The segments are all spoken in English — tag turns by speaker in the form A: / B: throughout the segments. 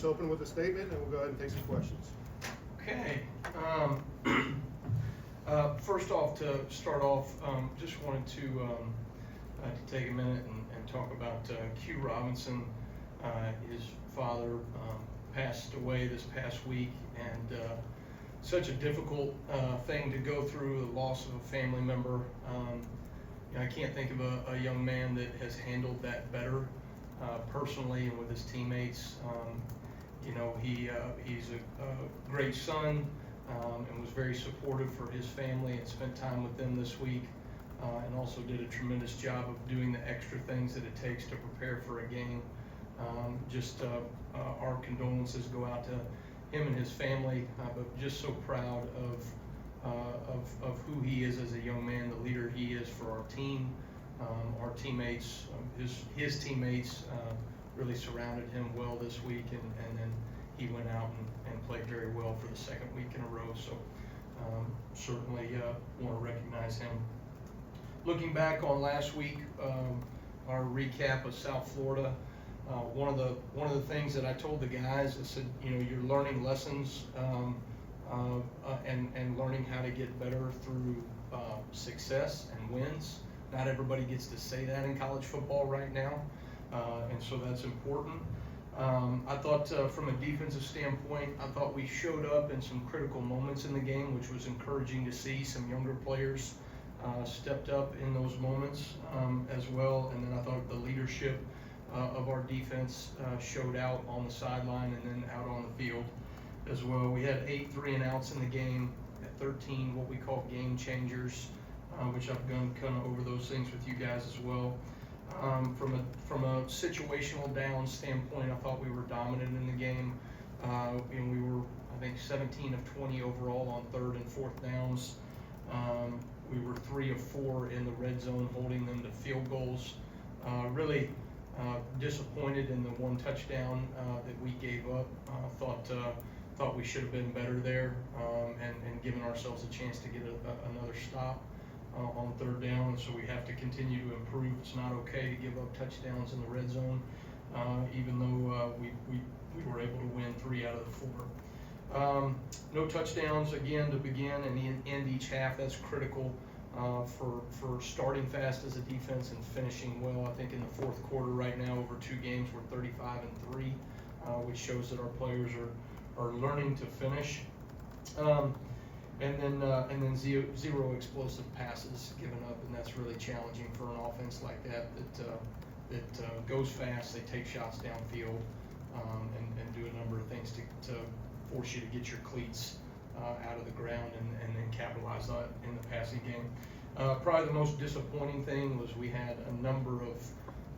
A: Let's open with a statement, and we'll go ahead and take some questions.
B: Okay. First off, to start off, just wanted to take a minute and talk about Q Robinson. His father passed away this past week, and such a difficult thing to go through, the loss of a family member. I can't think of a young man that has handled that better personally and with his teammates. He's a great son and was very supportive for his family and spent time with them this week, and also did a tremendous job of doing the extra things that it takes to prepare for a game. Our condolences go out to him and his family, but just so proud of who he is as a young man, the leader he is for our team. Our teammates, his teammates really surrounded him well this week, and then he went out and played very well for the second week in a row. So certainly want to recognize him. Looking back on last week, our recap of South Florida, one of the things that I told the guys, I said, you're learning lessons and learning how to get better through success and wins. Not everybody gets to say that in college football right now, and so that's important. I thought from a defensive standpoint, I thought we showed up in some critical moments in the game, which was encouraging to see. Some younger players stepped up in those moments as well, and then I thought the leadership of our defense showed out on the sideline and then out on the field as well. We had 8 3-and-outs in the game, at 13 what we call game changers, which I've gone kind of over those things with you guys as well. From a situational down standpoint, I thought we were dominant in the game. We were, I think, 17 of 20 overall on 3rd and 4th downs. We were 3 of 4 in the red zone, holding them to field goals. Really disappointed in the 1 touchdown that we gave up. Thought we should have been better there and given ourselves a chance to get another stop on 3rd down, and so we have to continue to improve. It's not okay to give up touchdowns in the red zone, even though we were able to win 3 out of the 4. No touchdowns again to begin and end each half. That's critical for starting fast as a defense and finishing well. I think in the 4th quarter right now, over 2 games, we're 35-3, which shows that our players are learning to finish. And then zero explosive passes given up, and that's really challenging for an offense like that goes fast. They take shots downfield and do a number of things to force you to get your cleats out of the ground and then capitalize on it in the passing game. Probably the most disappointing thing was we had a number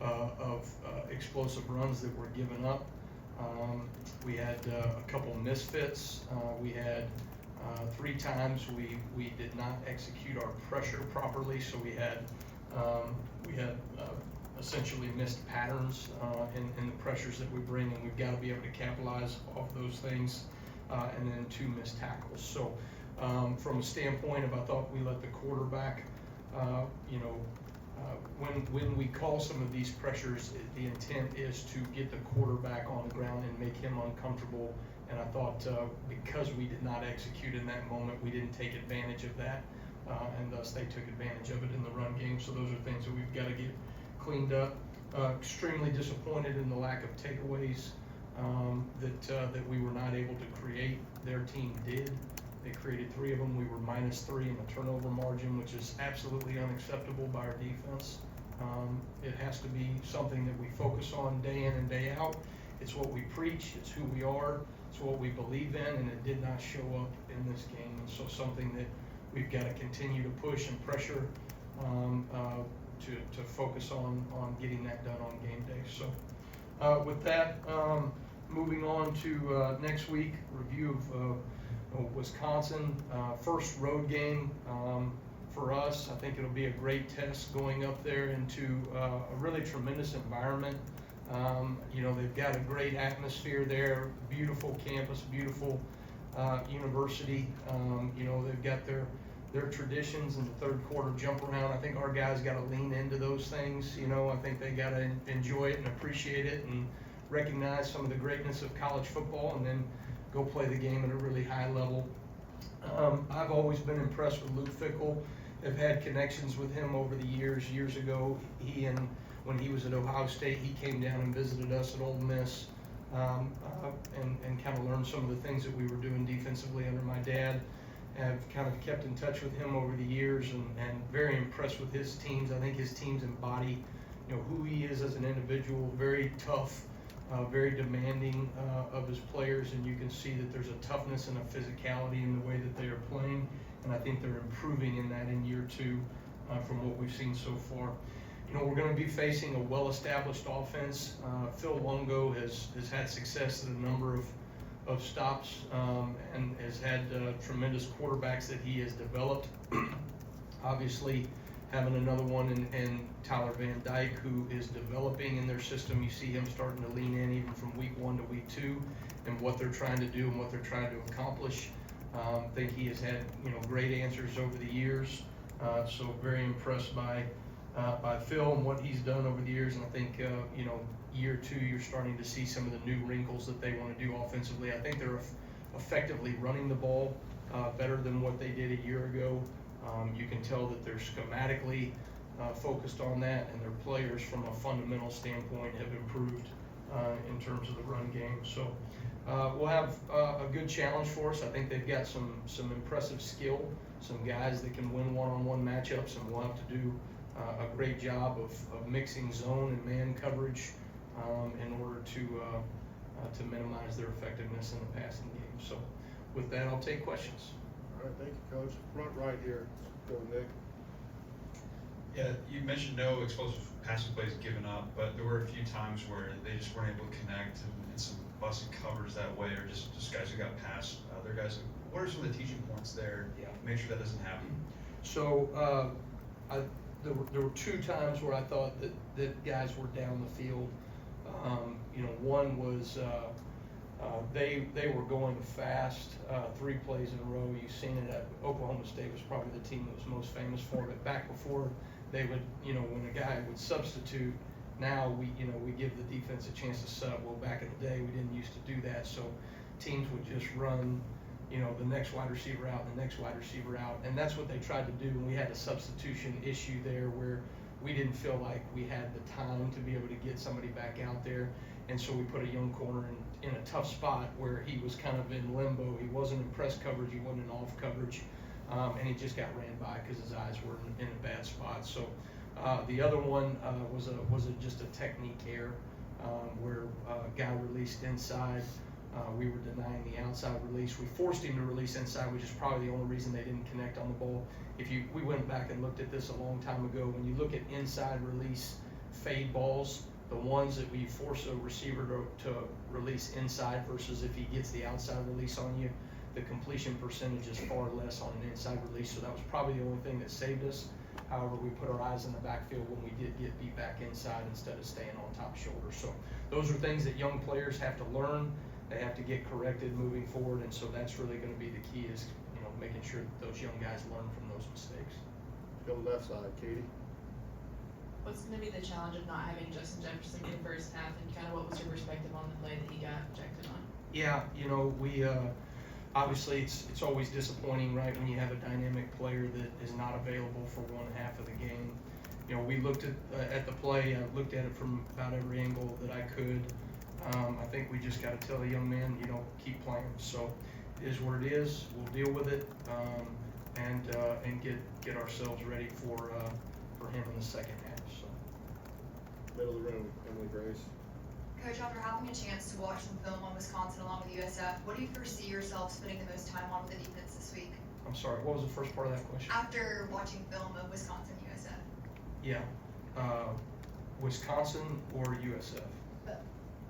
B: of explosive runs that were given up. We had a couple misfits. We had 3 times we did not execute our pressure properly, so we had essentially missed patterns in the pressures that we bring, and we've got to be able to capitalize off those things. And then 2 missed tackles. So from a standpoint of, I thought we let the quarterback, when we call some of these pressures, the intent is to get the quarterback on the ground and make him uncomfortable. And I thought because we did not execute in that moment, we didn't take advantage of that, and thus they took advantage of it in the run game. So those are things that we've got to get cleaned up. Extremely disappointed in the lack of takeaways that we were not able to create. Their team did. They created 3 of them. We were -3 in the turnover margin, which is absolutely unacceptable by our defense. It has to be something that we focus on day in and day out. It's what we preach. It's who we are. It's what we believe in, and it did not show up in this game. And so something that we've got to continue to push and pressure to focus on getting that done on game day. So with that, moving on to next week, review of Wisconsin. First road game for us. I think it'll be a great test going up there into a really tremendous environment. They've got a great atmosphere there, beautiful campus, beautiful university. They've got their traditions in the 3rd quarter jump around. I think our guys got to lean into those things. I think they got to enjoy it and appreciate it and recognize some of the greatness of college football and then go play the game at a really high level. I've always been impressed with Luke Fickell. I've had connections with him over the years. Years ago, when he was at Ohio State, he came down and visited us at Ole Miss, and kind of learned some of the things that we were doing defensively under my dad. I've kind of kept in touch with him over the years, and very impressed with his teams. I think his teams embody, who he is as an individual. Very tough, very demanding of his players, and you can see that there's a toughness and a physicality in the way that they are playing, and I think they're improving in that in year two from what we've seen so far. We're going to be facing a well-established offense. Phil Longo has had success at a number of stops, and has had tremendous quarterbacks that he has developed. Obviously, having another one in Tyler Van Dyke, who is developing in their system. You see him starting to lean in even from week 1 to week 2 and what they're trying to do and what they're trying to accomplish. I think he has had great answers over the years, so very impressed by Phil and what he's done over the years. And I think year 2 you're starting to see some of the new wrinkles that they want to do offensively. I think they're effectively running the ball better than what they did a year ago. You can tell that they're schematically focused on that, and their players from a fundamental standpoint have improved in terms of the run game. So we'll have a good challenge for us. I think they've got some impressive skill, some guys that can win one-on-one matchups, and we'll have to do a great job of mixing zone and man coverage in order to minimize their effectiveness in the passing game. So with that, I'll take questions.
A: All right, thank you, Coach. Front right here. Go, Nick.
C: Yeah, you mentioned no explosive passing plays given up, but there were a few times where they just weren't able to connect, and some busted covers that way, or just guys who got past other guys. What are some of the teaching points there?
B: Yeah.
C: To make sure that doesn't happen.
B: So there were 2 times where I thought that guys were down the field. One was they were going fast 3 plays in a row. You've seen it at Oklahoma State was probably the team that was most famous for it. Back before they would, when a guy would substitute, now we give the defense a chance to sub. Well, back in the day, we didn't used to do that. So teams would just run, the next wide receiver out and the next wide receiver out. And that's what they tried to do. And we had a substitution issue there where we didn't feel like we had the time to be able to get somebody back out there. And so we put a young corner in a tough spot where he was kind of in limbo. He wasn't in press coverage, he wasn't in off coverage, and he just got ran by because his eyes were in a bad spot. So the other one was just a technique error where a guy released inside. We were denying the outside release. We forced him to release inside, which is probably the only reason they didn't connect on the ball. We went back and looked at this a long time ago. When you look at inside release fade balls, the ones that we force a receiver to release inside versus if he gets the outside release on you, the completion percentage is far less on an inside release. So that was probably the only thing that saved us. However, we put our eyes in the backfield when we did get beat back inside instead of staying on top shoulder. So those are things that young players have to learn. They have to get corrected moving forward, and so that's really going to be the key, is making sure that those young guys learn from those mistakes.
A: Go left side, Katie.
D: What's going to be the challenge of not having Justin Jefferson get first half, and kind of what was your perspective on the play that he got ejected on?
B: Yeah, we obviously it's always disappointing, right, when you have a dynamic player that is not available for one half of the game. We looked at the play. I looked at it from about every angle that I could. I think we just got to tell the young man, keep playing. So it is what it is. We'll deal with it and get ourselves ready for him in the second half. So
A: Middle of the room, Emily Grace.
E: Coach, after having a chance to watch some film on Wisconsin along with USF, what do you foresee yourself spending the most time on with the defense this week?
B: I'm sorry, what was the first part of that question?
E: After watching film of Wisconsin USF.
B: Yeah, Wisconsin or USF?
E: Both.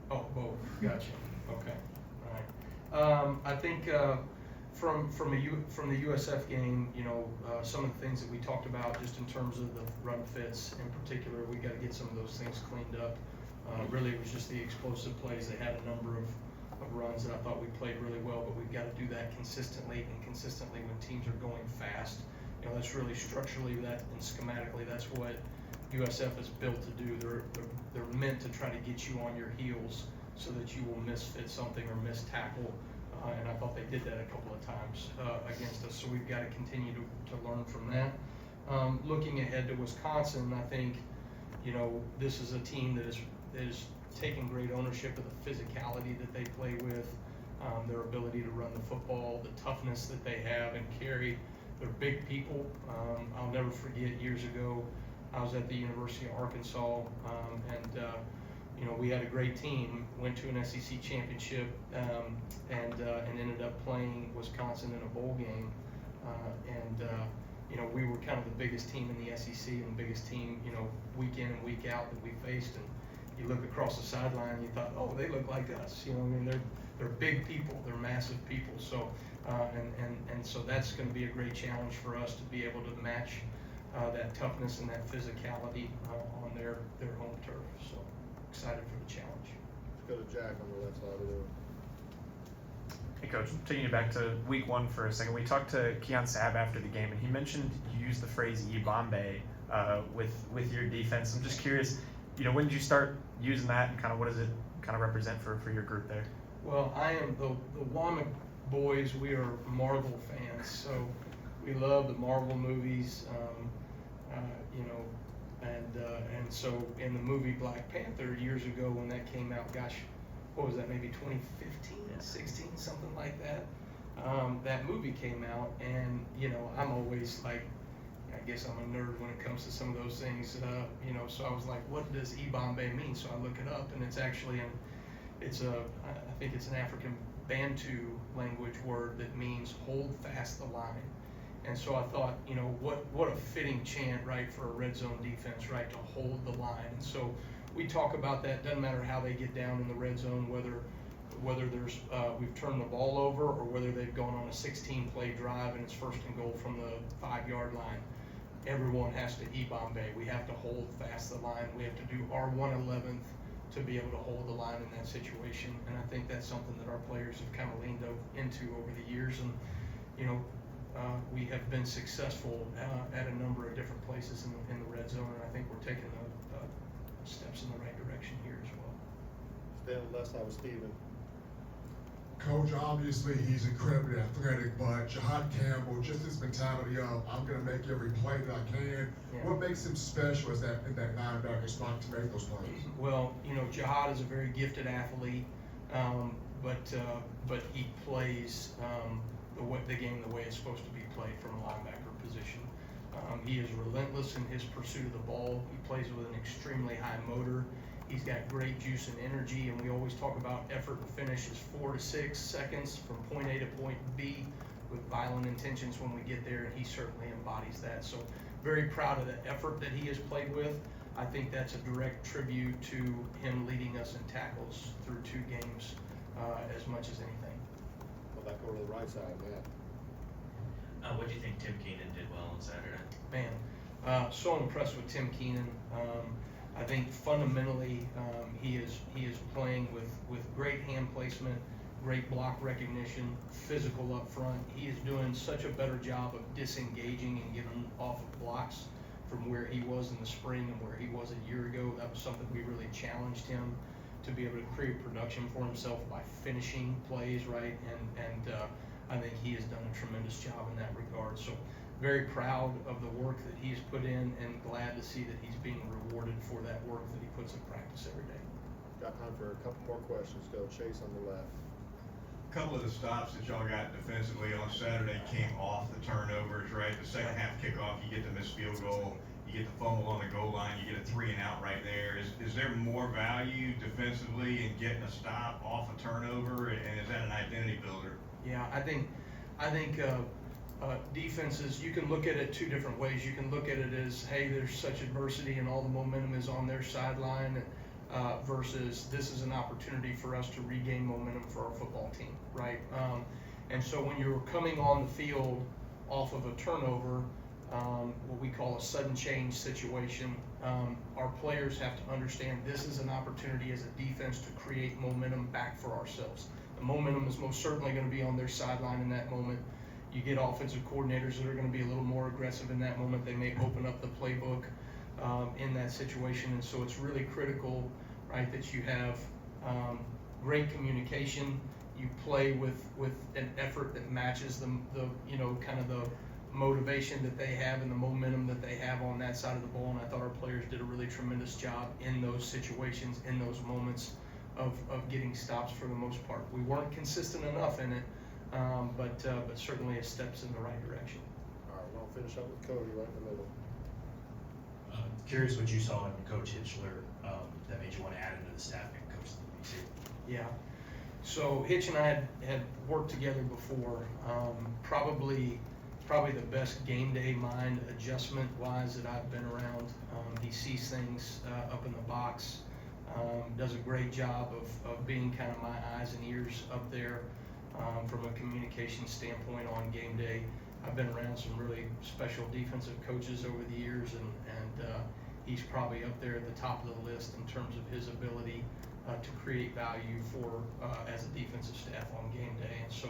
B: Oh, both. Gotcha. Okay. All right. I think from the USF game, some of the things that we talked about, just in terms of the run fits in particular, we got to get some of those things cleaned up. Really, it was just the explosive plays. They had a number of runs that I thought we played really well, but we've got to do that consistently when teams are going fast. That's really structurally and schematically, that's what USF is built to do. They're meant to try to get you on your heels so that you will misfit something or miss tackle. And I thought they did that a couple of times against us, so we've got to continue to learn from that. Looking ahead to Wisconsin, I think, this is a team that is taking great ownership of the physicality that they play with, their ability to run the football, the toughness that they have and carry. They're big people. I'll never forget years ago, I was at the University of Arkansas, and we had a great team, went to an SEC championship, and ended up playing Wisconsin in a bowl game. We were kind of the biggest team in the SEC and the biggest team, week in and week out that we faced. And you look across the sideline and you thought, oh, they look like us. They're big people, they're massive people. So, and so that's going to be a great challenge for us to be able to match that toughness and that physicality on their home turf. So excited for the challenge.
A: Let's go to Jack on the left side of the room.
F: Hey Coach, taking you back to week 1 for a second. We talked to Keon Sabb after the game, and he mentioned you used the phrase "Bombay" with your defense. I'm just curious, when did you start using that, and kind of what does it kind of represent for your group there?
B: Well, I am the Wommack boys. We are Marvel fans, so we love the Marvel movies. And so in the movie Black Panther years ago when that came out, gosh, what was that, maybe 2015, 16, something like that. That movie came out, and I'm always like, I guess I'm a nerd when it comes to some of those things, so I was like, what does Bombay mean? So I look it up, and it's actually I think it's an African Bantu language word that means hold fast the line. And so I thought, what a fitting chant, right, for a red zone defense, right, to hold the line. And so we talk about that. Doesn't matter how they get down in the red zone, whether there's we've turned the ball over or whether they've gone on a 16-play drive and it's 1st and goal from the 5-yard line. Everyone has to Bombay. We have to hold fast the line. We have to do our 1/11th to be able to hold the line in that situation. And I think that's something that our players have kind of leaned into over the years. And we have been successful at a number of different places in the red zone, and I think we're taking the steps in the right direction here as well.
A: Stay on the left side with Steven.
G: Coach, obviously he's incredibly athletic, but Jihad Campbell, just his mentality of, I'm going to make every play that I can.
B: Yeah.
G: What makes him special is that in that linebacker spot to make those plays?
B: Well, Jihad is a very gifted athlete, but he plays the game the way it's supposed to be played from a linebacker position. He is relentless in his pursuit of the ball. He plays with an extremely high motor. He's got great juice and energy, and we always talk about effort and finish is 4 to 6 seconds from point A to point B with violent intentions when we get there, and he certainly embodies that. So very proud of the effort that he has played with. I think that's a direct tribute to him leading us in tackles through 2 games as much as anything.
A: Go back over to the right side, Matt.
H: What do you think Tim Keenan did well on Saturday?
B: Man, so impressed with Tim Keenan. I think fundamentally he is playing with great hand placement, great block recognition, physical up front. He is doing such a better job of disengaging and getting off of blocks from where he was in the spring and where he was a year ago. That was something we really challenged him to be able to create production for himself by finishing plays, right? And I think he has done a tremendous job in that regard. So very proud of the work that he's put in and glad to see that he's being rewarded for that work that he puts in practice every day.
A: Got time for a couple more questions. Go Chase on the left.
I: A couple of the stops that y'all got defensively on Saturday came off the turnovers, right? The second half kickoff, you get the missed field goal, you get the fumble on the goal line, you get a 3 and out right there. Is there more value defensively in getting a stop off a turnover, and is that an identity builder?
B: Yeah, I think defenses, you can look at it 2 different ways. You can look at it as, hey, there's such adversity and all the momentum is on their sideline, versus this is an opportunity for us to regain momentum for our football team, right? And so when you're coming on the field off of a turnover, what we call a sudden change situation, our players have to understand this is an opportunity as a defense to create momentum back for ourselves. The momentum is most certainly going to be on their sideline in that moment. You get offensive coordinators that are going to be a little more aggressive in that moment. They may open up the playbook in that situation, and so it's really critical, right, that you have great communication. You play with an effort that matches the you know, kind of the motivation that they have and the momentum that they have on that side of the ball. And I thought our players did a really tremendous job in those situations, in those moments of getting stops for the most part. We weren't consistent enough in it, but certainly a steps in the right direction.
A: All right, we'll finish up with Cody right in the middle.
H: Curious what you saw in Coach Hitchler that made you want to add him to the staff and coach the BC.
B: Yeah. So Hitch and I had worked together before. Probably the best game day mind adjustment wise that I've been around. He sees things up in the box. Does a great job of being kind of my eyes and ears up there from a communication standpoint on game day. I've been around some really special defensive coaches over the years, and he's probably up there at the top of the list in terms of his ability to create value for as a defensive staff on game day. And so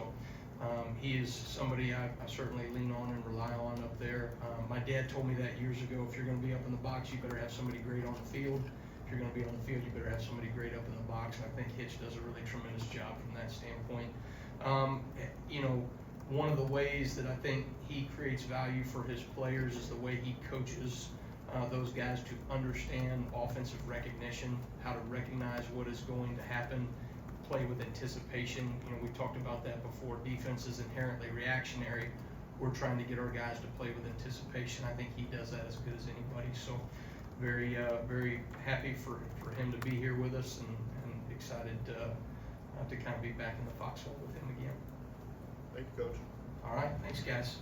B: he is somebody I certainly lean on and rely on up there. My dad told me that years ago, if you're going to be up in the box, you better have somebody great on the field. If you're going to be on the field, you better have somebody great up in the box. And I think Hitch does a really tremendous job from that standpoint. You know, one of the ways that I think he creates value for his players is the way he coaches those guys to understand offensive recognition, how to recognize what is going to happen, play with anticipation. You know, we talked about that before. Defense is inherently reactionary. We're trying to get our guys to play with anticipation. I think he does that as good as anybody. So very happy for him to be here with us, and excited to kind of be back in the foxhole with him again.
A: Thank you, Coach.
B: All right, thanks guys.